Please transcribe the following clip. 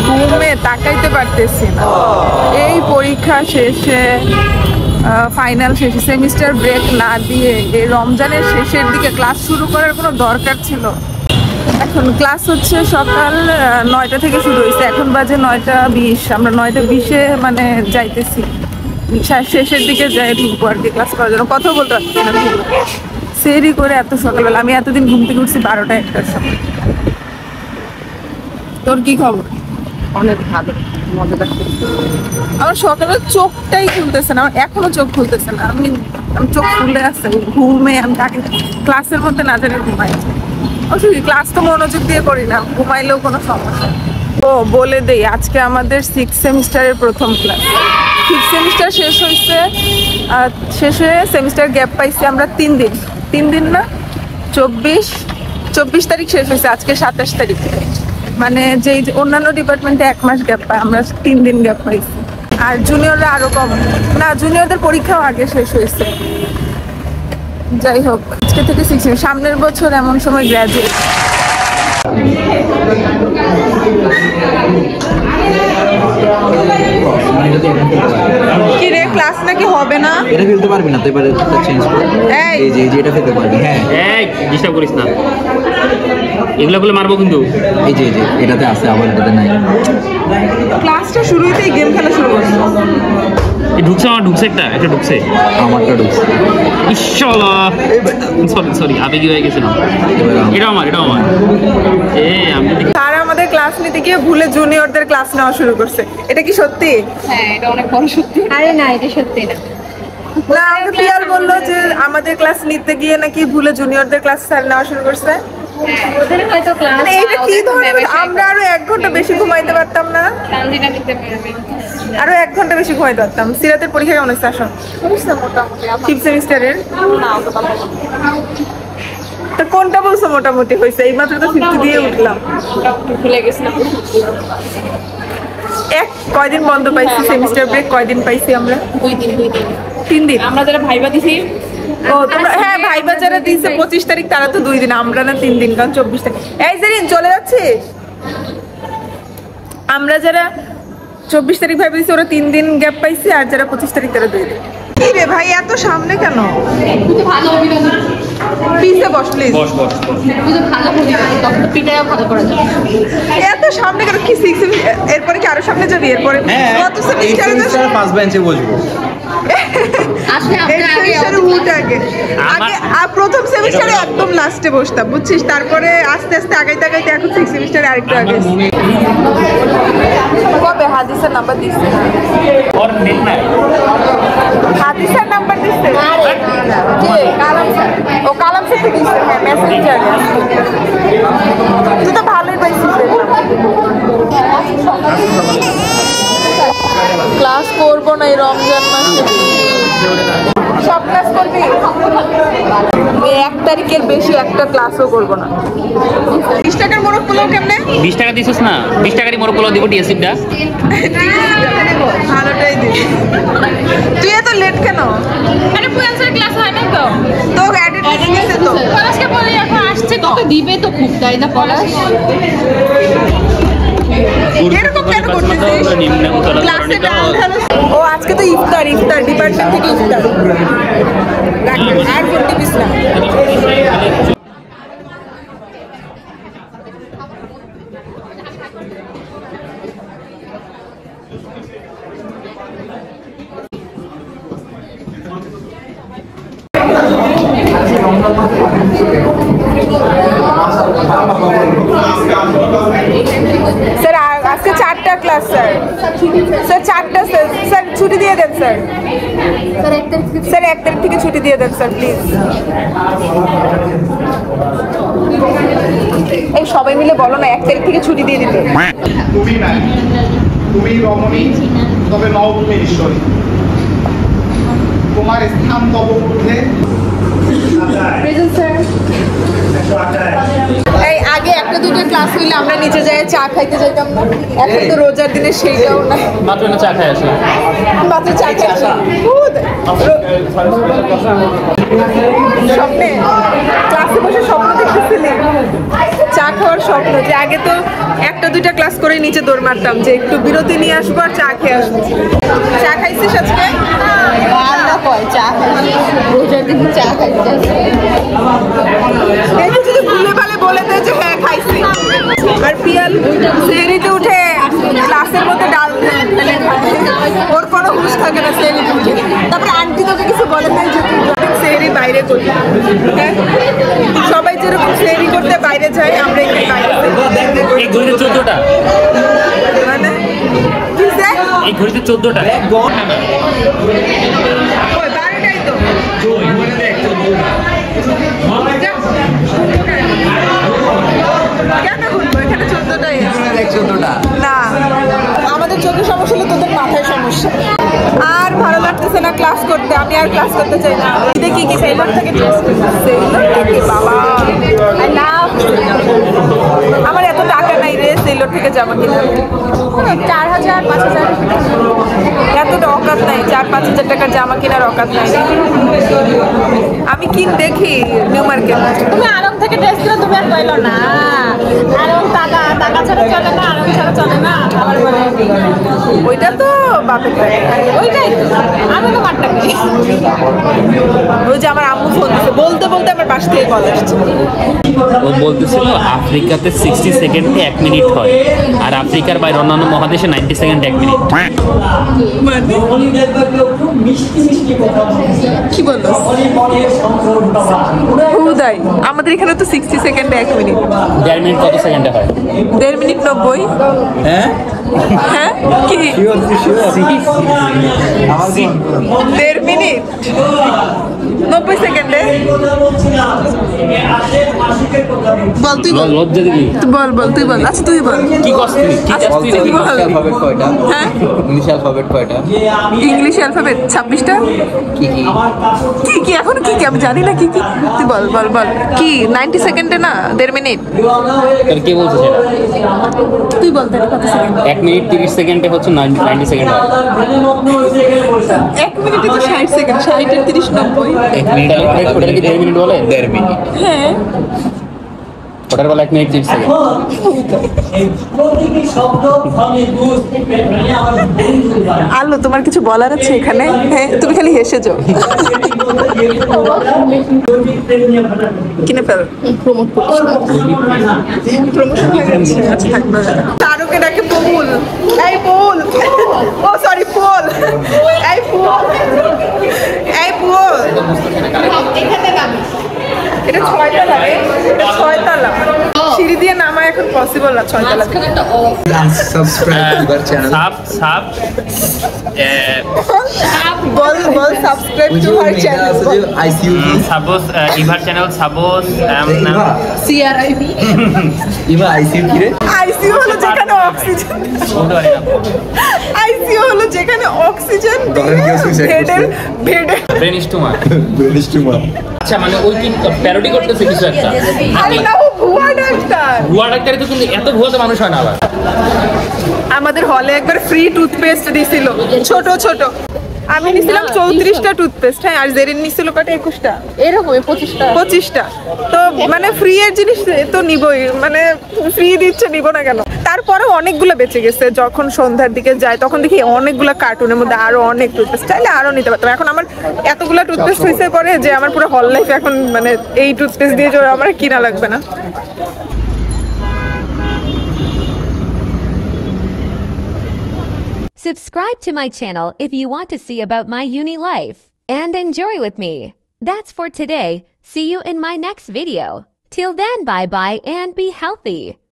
ঘুমে তাকাইতে পারতেছি না। এই পরীক্ষা শেষে ফাইনাল শেষে সেমিস্টার ব্রেক না দিয়ে এই রমজানের শেষের দিকে ক্লাস শুরু করার কোনো দরকার ছিল? এখন ক্লাস হচ্ছে সকাল 9টা থেকে শুরু হয়েছে, এখন বাজে 9টা 20। আমরা 9টা 20-এ মানে যাইতেছি, শেষের দিকে যাই ঢুকবো আর কি ক্লাস করার জন্য। কথা বলতে পারছি না, সেরি করে এত সকালবেলা। আমি এতদিন ঘুম থেকে উঠছি 12টা 1টার সময়। তোর কি খবর? অনেক ভালো, মজা লাগছে। আমার সকালে চোখটাই খুলতেছে না, আমার এখনো চোখ খুলতেছে না। আমি চোখ খুলে আসছে ঘুমে। আমি তাকে ক্লাসের মধ্যে না জানি ঘুমাই। অবশ্যই ক্লাস তো মনোযোগ দিয়ে করি না, ঘুমাইলেও কোনো সমস্যা। ও বলে দেই, আজকে আমাদের 6th সেমিস্টারের প্রথম ক্লাস। 5th সেমিস্টার শেষ হয়েছে, শেষ হয়ে সেমিস্টার গ্যাপ পাইছি আমরা 3 দিন না, 24 তারিখ শেষ হয়েছে। আজকে 27 তারিখ। মানে যেই অন্যান্য ডিপার্টমেন্টে 1 মাস গ্যাপ পায়, আমরা 3 দিন গ্যাপ পাইছি। আর জুনিয়ররা আরো কম না, জুনিয়রদের পরীক্ষাও আগে শেষ হয়েছে। যাই হোক, আজকে থেকে 6, সামনের বছর এমন সময় গ্র্যাজুয়েট। কি রে, ক্লাস নাকি হবে না? এটা ফেলতে পারবি না তো, এবারে চেঞ্জ কর। এই যে এটা ফেলতে পারবি। হ্যাঁ, এই ডিস্টার্ব করিস না, এগুলা বলে মারবো কিন্তু। এই যে এটাতে আছে, আবার এটাতে নাই। ক্লাসটা শুরু হইতেই গেম খেলা শুরু করছে। ঢুকছে, আমার ঢুকছে, একটা ঢুকছে, আমারটা ঢুকছে। ইনশাআল্লাহ। সরি আবেগী হয়ে গেছিলাম। এটাও আমার আমি তারা আমাদের ক্লাস নিতে গিয়ে ভুলে জুনিয়রদের ক্লাস নেওয়া শুরু করছে। এটা কি সত্যি? হ্যাঁ, এটা অনেক বড় সত্যি। আরে না, এটা সত্যি না। না, আমাকে পিয়ার বললো যে আমাদের ক্লাস নিতে গিয়ে নাকি ভুলে জুনিয়রদের ক্লাস নেওয়া শুরু করছে। ওদের হয়তো ক্লাস, মানে এটা কি ধরনের? আমরা আরো 1 ঘন্টা বেশি ঘুমাইতে পারতাম না? তানজিনা নিতে পারবে। আরো 1 ঘন্টা বেশি ঘুমাইতে পারতাম। সিরাতের পরীক্ষা কেমন হচ্ছে? আসুন, মোটামুটি 5th সেমিস্টারের না, অতটা ভালো না। তো কোনটা বলছো মোটামুটি হয়েছে? এইমাত্র তো 50 দিয়ে উঠলাম। ভুলে গেছি না। কয়দিন বন্ধ পাইছি? সেমিস্টার ব্রেক কয়দিন পাইছি আমরা? 2 দিন। 3 দিন। আমরা যারা ভাইবা দিছি, ও তোমরা, হ্যাঁ ভাইবা যারা দিয়েছে 25 তারিখ, তারা তো 2 দিন। আমরা না 3 দিন, কারণ 24 তারিখ। এই জেরিন চলে যাচ্ছিস? আমরা যারা 24 তারিখ ভাইবা দিয়েছি ওরা 3 দিন গ্যাপ পাইছি, আর যারা 25 তারিখ তারা 2 দিন। কি রে ভাই, এত সামনে কেন? ভালো অভিনন্দন। পিছে বস প্লিজ। বস তুই ভালো অভিনন্দন, তখন পিটাইও ভালো করে যাবে। এত সামনে কেন? কি 6 এরপরে কি আরো সামনে যাবি? এরপরে কত সেমিস্টারে? 1st বেঞ্চে বসবো। আসলে প্রথম সেমিস্টারে একদম লাস্টে বসতাম, বুঝছিস? তারপরে আস্তে আস্তে আগাইতে আগাইতে এখন 6th সেমিস্টারে আরেকটু আগে। কবে হাদিসের নাম্বার দিচ্ছে? হাদিসের নাম্বার দিচ্ছে? কে? কালাম স্যার। ও কালাম স্যার থেকে দিচ্ছে। হ্যাঁ, মেসেঞ্জারে। তুই তো ভালোই পাইছিস। ক্লাস করবো না এই রমজান মাসে। সব ক্লাস করবি? 1 তারিখের বেশি একটা ক্লাসও করবো না। 20 টাকার মোরগ পোলাও কেমনে? 20 টাকা দিছিস না? 20 টাকারই মোরগ পোলাও দিব, টিএসিটা ভালোটাই দিবি। তুই এত লেট কেন? মানে পুয়ান্সার ক্লাস হয় না তো। তো অ্যাটেন্ডেন্স দিছে তো। পলাশকে বলি এখন আসছে তো। দিবে তো খুব, তাই না পলাশ? এরকম কেন করতেছিস? ক্লাসে ও আজকে তো ইফতার ডিপার্টমেন্ট থেকে ইফতার। আর কোন টিপিস না। স্যার আজকে 4টা ক্লাস স্যার। 4টা স্যার ছুটি দিয়ে দেন স্যার। স্যার 1 তারিখ থেকে ছুটি দিয়ে দেন স্যার প্লিজ। এই সবাই মিলে বলো না 1 তারিখ থেকে ছুটি দিয়ে দিতে। তুমি রমণী, তবে নবভূমি ঈশ্বরী। তোমার স্থান তব ঊর্ধ্বে। এই আগে 1-2টা ক্লাস হইলে আমরা নিচে যাই চা খাইতে যাইতাম না? এখন তো রোজার দিনে সেইটাও না। মাত্র না চা খাই আসে, মাত্র চা খাই আসে। স্বপ্নে ক্লাসে বসে স্বপ্ন দেখতেছিলি চা খাওয়া? হওয়ার স্বপ্ন, যে আগে তো একটা দুইটা ক্লাস করে নিচে দৌড় মারতাম, যে একটু বিরতি নিয়ে আসবো আর চা খেয়ে আসবো। চা খাইছিস আজকে? আল্লাহ কয় চা খাইছি, রোজার দিন চা খাইছি। দেখি যদি ভুলে ভালে বলে দেয় যে হ্যাঁ খাইছি। আর পিয়াল সেহরিতে উঠে ক্লাসের মধ্যে ডাল ফেলে খায়, ওর কোনো হুঁশ থাকে না সেহরিতে উঠে। তারপরে আন্টি তোকে কিছু বলে নাই যে তুই সেহরি বাইরে করবি? হ্যাঁ, সবাই যেরকম সেহরি করতে বাইরে যায়, আমরা এখানে বাইরে এই ঘড়িতে 14টা, মানে কি যে এই ঘড়িতে 14টা। ওই 12টাই তো। কেন ঘুরবো? এখানে 14টাই আছে। না, আমাদের চোখে সমস্যা হলে তোদের মাথায় সমস্যা। আর ভালো লাগতেছে না ক্লাস করতে, আমি আর ক্লাস করতে চাই না। দেখি কি সেইবার থেকে ড্রেস থেকে বাবা, আই লাভ। আমার এত টাকা নাই রে সেলর থেকে জামা কিনতে। 4000 5000 এত অকাত নাই, 4-5 হাজার টাকার জামা কেনার অকাত নাই। আমি কিন দেখি নিউ মার্কেট। তুমি আরং থেকে ড্রেস কিনে তুমি আর পাইলো না। আরং টাকা টাকা ছাড়া চলে না, আরং ছাড়া চলে না। আবার বলে ওইটা তো বাপের টাকা। ওইটাই তো, আমি তো মারটা কিনি। ওই যে আমার আম্মু ফোন দিচ্ছে, বলতে বলতে আমার পাশ থেকে কল আসছে। ও বলতেছিল আফ্রিকাতে 60 সেকেন্ডে 1 মিনিট হয়, আর আফ্রিকার বাইরে অন্যান্য মহাদেশে 90 সেকেন্ড 1 মিনিট। কি বললো? হুদাই আমাদের এখানে তো 60 সেকেন্ডে 1 মিনিট। 1.5 মিনিট কত সেকেন্ডে হয়? 1.5 মিনিট 90। হ্যাঁ হ্যাঁ কি শিওর 1.5 মিনিট 90 সেকেন্ডে? বল তুই বল। লজ্জা দিবি? বল বল তুই বল। আচ্ছা তুই বল। কি কষ্ট কি আচ্ছা, কষ্ট তুই বল। অ্যালফাবেট কয়টা? হ্যাঁ, ইংলিশ অ্যালফাবেট কয়টা? ইংলিশ অ্যালফাবেট 26টা। কি কি? কি কি এখন কি কি আমি জানি না কি কি। তুই বল বল বল কি 90 সেকেন্ডে না 1.5 মিনিট? তোর কে বলছে সেটা? তুই বল তাহলে কত সেকেন্ড? 1 মিনিট 30 সেকেন্ডে হচ্ছে 90 সেকেন্ড হয়। 1 মিনিটে তো 60 সেকেন্ড, 60 আর 30 90। 1 মিনিট ওটার কি 1.5 মিনিট বলে? 1.5 মিনিট। হ্যাঁ, ওটার বলে 1 মিনিট 30 সেকেন্ড। আলো তোমার কিছু বলার আছে এখানে? হ্যাঁ, তুমি খালি হেসে যাও। কিনে ফেল। প্রমোশন হয়ে গেছে। আচ্ছা থাকবে। তারকে ডাকে পুল। এই পুল। ও সরি পুল। এই পুল। এই পুল। এখানে নামি। এটা 6 তলা রে। এটা 6 তলা। সিঁড়ি দিয়ে নামা এখন পসিবল না 6 তলা। মাঝখানে একটা off. Subscribe to our channel. সাব বল বল subscribe to our channel. ICU কি? সাপোজ ইভার channel suppose Eva CRIB। Eva ICU কি রে? আইসিইউ হলো যেখানে অক্সিজেন। বলতে পারি না। আইসিইউ হলো যেখানে অক্সিজেন ধরেন কেউ suicide বেডের করছে। বেডের ব্রেন স্টোমার। Brain tumour. আচ্ছা মানে ওই কি প্যারোডি করতেছে কিছু একটা? আরে না ও ভুয়া ডাক্তার। ভুয়া ডাক্তারি তো, কিন্তু এত ভুয়া তো মানুষ হয় না আবার। আমাদের হলে একবার ফ্রি টুথপেস্ট দিছিল, ছোট ছোট। আমি নিছিলাম 34টা টুথপেস্ট। হ্যাঁ, আর জেরিন নিছিল কটা? 21টা। এরকমই 25টা। 25টা। তো মানে ফ্রি এর জিনিস তো নিবই, মানে ফ্রি দিচ্ছে, নিব না কেন? তারপরে অনেকগুলো বেঁচে গেছে। যখন সন্ধ্যার দিকে যায় তখন দেখি অনেকগুলো কার্টুনের মধ্যে আরো অনেক টুথপেস্ট, চাইলে আরো নিতে পারতাম। এখন আমার এতগুলো টুথপেস্ট হয়েছে পরে যে আমার পুরো হল লাইফ এখন মানে এই টুথপেস্ট দিয়ে জোর আমার কিনা লাগবে না। Subscribe to my channel if you want to see about my uni life and enjoy with me. That's for today. See you in my next video. Till then, bye bye and be healthy.